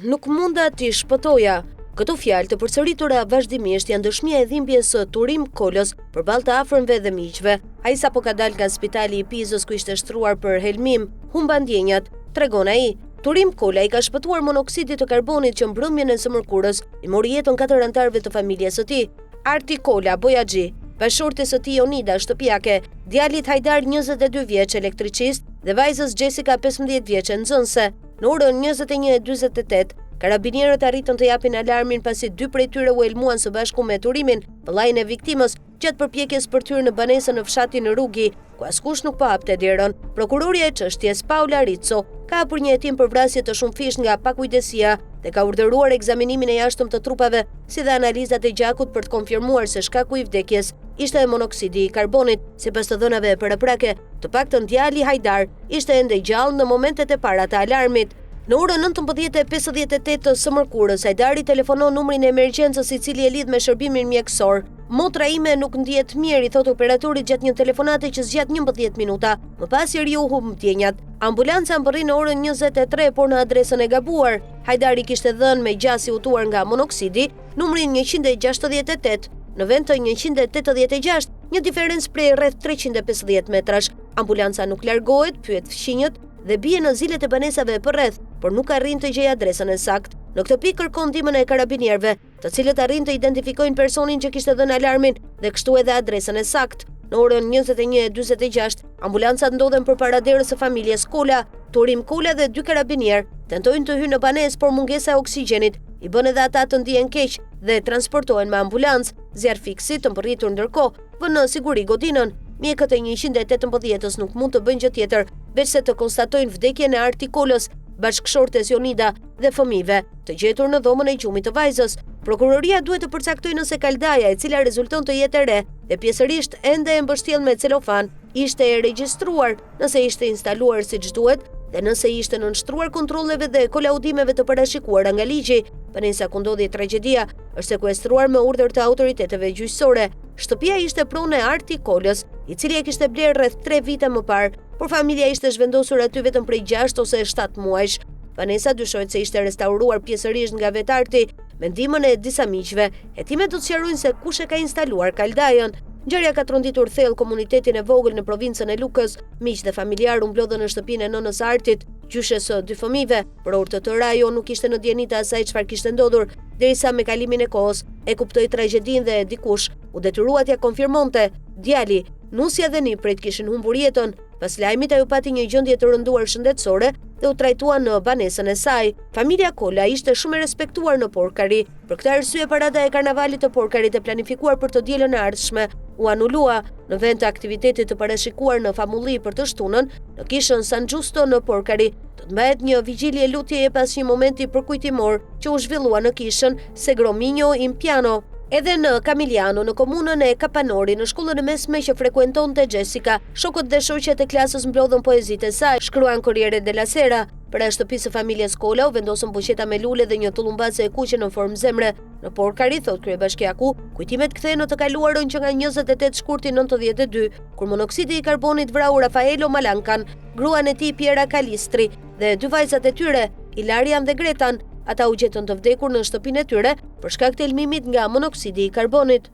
Nuk munda t'i shpëtoja. Këto fjalë të përsëritura vazhdimisht janë dëshmia e dhimbjes së Turim Kolos përballë të afërmve dhe miqve. Ai sapo ka dalë nga spitali i Pizës ku ishte shtruar për helmim, humba ndjenjat, tregon ai. Turim Kola i ka shpëtuar monoksidit të karbonit që mbrëmjen e së mërkurës i mori jetën 4 anëtarëve të familjes së tij. Arti Kola Bojaxhi, bashortes së tij Jonida shtëpiake, djalit Hajdar 22 vjeç elektricist dhe vajzës Jessica 15 vjeçe nxënëse. Në orën 21:48 karabinierët arritën të japin alarmin pasi 2 prej tyre u elmuan së bashku me Turimin, vëllain e viktimës, gjatë përpjekjes për të hyrë në banesën në fshatin Rrugi, ku askush nuk po hapte derën. Prokuroria e çështjes Paula Rizzo ka hapur një hetim për vrasje të shumëfishtë nga pakujdesia dhe ka urdhëruar ekzaminimin e jashtëm të trupave, si dhe analizat e gjakut për të konfirmuar se shkaku i vdekjes ishte monoksidi i karbonit. Sipas të dhënave paraprake, të paktën djali Hajdar ishte ende gjallë në momentet e para të alarmit. Në orën 19:58 të së mërkurës, Hajdari telefonon numrin e emergjencës i cili e lidh me shërbimin mjekësor. Motra ime nuk ndihet mirë, i thot operatori gjatë një telefonate që zgjat 11 minuta. Më pas i riu humb ndjenjat. Ambulanca mbërri në orën 23, por në adresën e gabuar. Hajdari kishte dhënë me gjas i utuar nga monoksidi numrin 168 në vend të 186, një diferencë prej rreth 350 metrash. Ambulanca nuk largohet, pyet fqinjët dhe bie në zilet e banesave përreth, por nuk arrin të gjejë adresën e saktë. Në këtë pikë kërkon ndihmën e karabinierëve, të cilët arrin të identifikojnë personin që kishte dhënë alarmin dhe kështu edhe adresën e saktë. Në orën 21:46, ambulancat ndodhen përpara derës së familjes Kola. Turim Kola dhe 2 karabinierë tentojnë të hyjnë në banesë, por mungesa e oksigjenit i bën edhe ata të ndihen keq dhe transportohen me ambulancë. Zjarfikësit të mbërritur ndërkohë vënë në siguri godinën. Mjekët e 118-s nuk mund të bëjnë gjë tjetër veçse të konstatojnë vdekjen e Arti Kolos, bashkëshortes Jonida dhe fëmijëve, të gjetur në dhomën e gjumit të vajzës. Prokuroria duhet të përcaktojë nëse kaldaja, e cila rezulton të jetë e re dhe pjesërisht ende e mbështjellë me celofan, ishte e regjistruar, nëse ishte instaluar siç duhet dhe nëse ishte nënshtruar kontrolleve dhe kolaudimeve të parashikuara nga ligji. Banesa ku ndodhi tragjedia është sekuestruar me urdhër të autoriteteve gjyqësore. Shtëpia ishte pronë e Arti Kolos, i cili e kishte blerë rreth 3 vite më parë, por familja ishte zhvendosur aty vetëm prej 6 ose 7 muajsh. Banesa dyshohet se ishte restauruar pjesërisht nga vetë Arti me ndihmën e disa miqve. Hetimet do të sqarojnë se kush e ka instaluar kaldajën. Ngjarja ka tronditur thellë komunitetin e vogël në provincën e Lukës. Miq dhe familjarë u mblodhën në shtëpinë e nënës Artit, gjyshes së 2 fëmijëve, por urtëtora ajo nuk ishte në dieni të asaj çfarë kishte ndodhur, derisa me kalimin e kohës e kuptoi tragjedinë dhe dikush u detyrua t'ia konfirmonte. Djali, nusja dhe niprit kishin humbur jetën. Pas lajmit ajo pati një gjendje të rënduar shëndetësore dhe u trajtua në banesën e saj. Familja Kola ishte shumë e respektuar në Porkari. Për këtë arsye parada e karnavalit të Porkarit e planifikuar për të dielën e ardhshme u anulua. Në vend të aktivitetit të parashikuar në famulli për të shtunën, në kishën San Giusto në Porkari, do të mbahet një vigjilje lutjeje pas një momenti përkujtimor që u zhvillua në kishën Segrominjo in Piano. Edhe në Camiliano, në komunën e Kapanori, në shkollën e mesme që frekuentonte Jessica, shokët dhe shoqet e klasës mblodhën poezitë e saj, shkruan Corriere della Sera. Para shtëpisë së familjes Kola u vendosën buqeta me lule dhe një tullumbace e kuqe në formë zemre. Në Porkari, thot kryebashkiaku, kujtimet kthehen në të kaluarën që nga 28 shkurti 92, kur monoksidi i karbonit vrau Rafaelo Malankan, gruan e tij Piera Kalistri dhe 2 vajzat e tyre, Ilarian dhe Gretan. Ata u gjetën të vdekur në shtëpinë e tyre për shkak të elmimit nga monoksidi i karbonit.